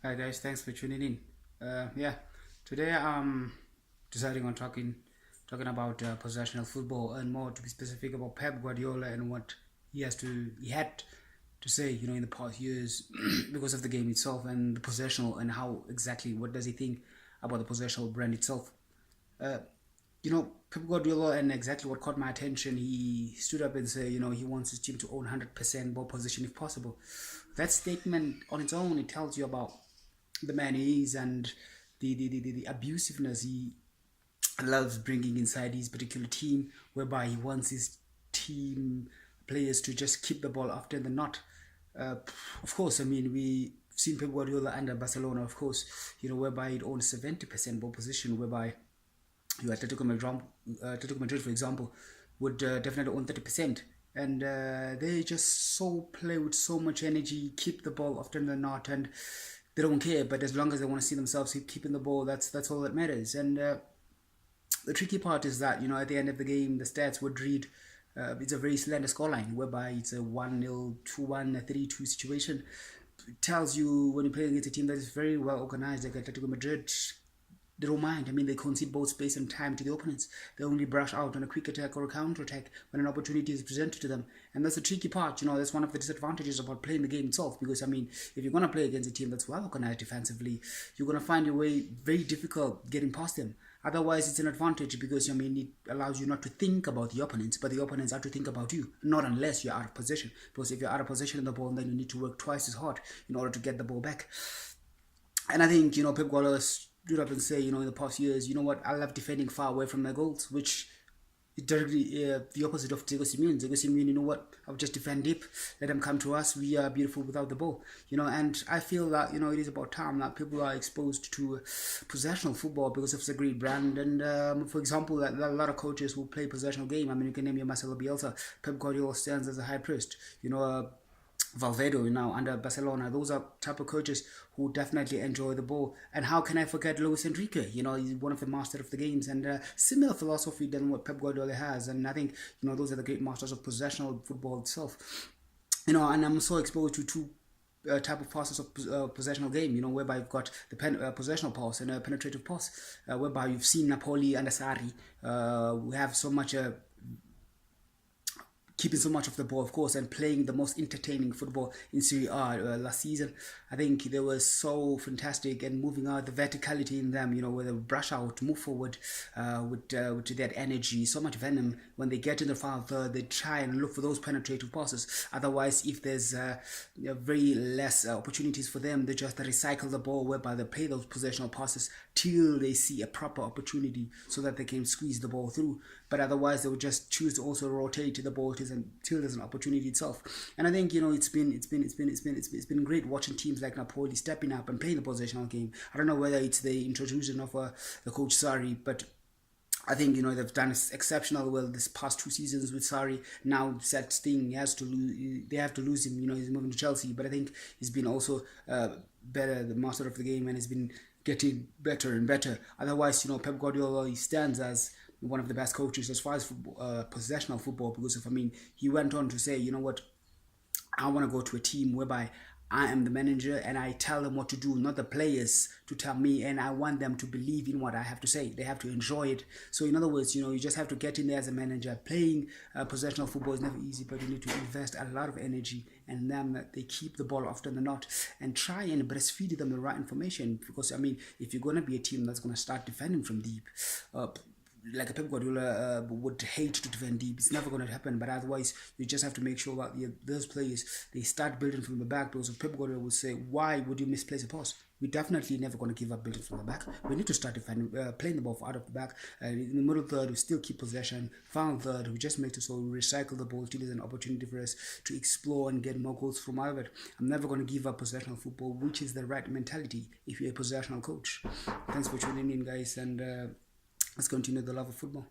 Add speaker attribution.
Speaker 1: Hi guys, thanks for tuning in. Yeah, today I'm deciding on talking about possessional football and more to be specific about Pep Guardiola and what he had to say, in the past years because of the game itself and the possessional and how exactly what does he think about the possessional brand itself. Uh, Pep Guardiola and exactly what caught my attention, he stood up and said, he wants his team to own 100% ball position if possible. That statement on its own, it tells you about the man he is and the abusiveness he loves bringing inside his particular team, whereby he wants his team players to just keep the ball after the knot. Uh, of course, I mean, we've seen Pep Guardiola under Barcelona, of course, whereby it owns 70% ball position, whereby Atletico Madrid, for example, would definitely own 30%. And they just so play with so much energy, keep the ball often than not, and they don't care. But as long as they want to see themselves keeping the ball, that's all that matters. And the tricky part is that at the end of the game, the stats would read. It's a very slender scoreline, whereby it's a 1-0, 2-1, a 3-2 situation. It tells you when you're playing against a team that is very well organized, like Atletico Madrid. They don't mind. I mean, they concede both space and time to the opponents. They only brush out on a quick attack or a counter attack when an opportunity is presented to them. And that's the tricky part. That's one of the disadvantages about playing the game itself. Because, I mean, if you're going to play against a team that's well organized defensively, you're going to find your way very difficult getting past them. Otherwise, it's an advantage because, it allows you not to think about the opponents, but the opponents have to think about you, not unless you're out of position. Because if you're out of position in the ball, then you need to work twice as hard in order to get the ball back. And I think, Pep Guardiola stood up and say, in the past years, I love defending far away from my goals, which is directly the opposite of Diego Simeone. Diego Simeone, I'll just defend deep, let them come to us. We are beautiful without the ball, and I feel that, it is about time that people are exposed to possessional football because of the great brand. And for example, a lot of coaches who play possessional game. I mean, you can name your Marcelo Bielsa. Pep Guardiola stands as a high priest, Valverde now under Barcelona. Those are type of coaches who definitely enjoy the ball. And how can I forget Luis Enrique? He's one of the masters of the games and similar philosophy than what Pep Guardiola has. And I think those are the great masters of possessional football itself. And I'm so exposed to two type of passes of possessional game, whereby you've got the possessional pass and a penetrative pass, whereby you've seen Napoli and Sarri. We have so much keeping so much of the ball, of course, and playing the most entertaining football in Serie A last season. I think they were so fantastic and moving out the verticality in them, where they brush out, move forward with that energy, so much venom. When they get in the final third, they try and look for those penetrative passes. Otherwise, if there's very less opportunities for them, they just recycle the ball, whereby they play those possessional passes till they see a proper opportunity so that they can squeeze the ball through. But otherwise, they would just choose to also rotate the ball until there's an opportunity itself. And I think it's been great watching teams like Napoli stepping up and playing the possessional game. I don't know whether it's the introduction of the coach Sarri, but I think they've done exceptional well this past 2 seasons with Sarri. Now Set Sting has to lose. They have to lose him. He's moving to Chelsea, but I think he's been also better, the master of the game, and has been getting better and better. Otherwise, Pep Guardiola, he stands as one of the best coaches as far as possessional football, because he went on to say, I want to go to a team whereby I am the manager and I tell them what to do, not the players to tell me, and I want them to believe in what I have to say. They have to enjoy it. So in other words, you just have to get in there as a manager. Playing possessional football is never easy, but you need to invest a lot of energy and then that they keep the ball often than not and try and breastfeed them the right information. Because if you're going to be a team that's going to start defending from deep, like a Pep Guardiola would hate to defend deep, it's never going to happen. But otherwise, you just have to make sure that those players, they start building from the back. Because Pep Guardiola would say, why would you misplace a pass? We're definitely never going to give up building from the back. We need to start defending, playing the ball out of the back. In the middle third, we still keep possession. Final third, we just make it so we recycle the ball till there's an opportunity for us to explore and get more goals from out of it. I'm never going to give up possessional football, which is the right mentality if you're a possessional coach. Thanks for tuning in, guys, and let's continue the love of football.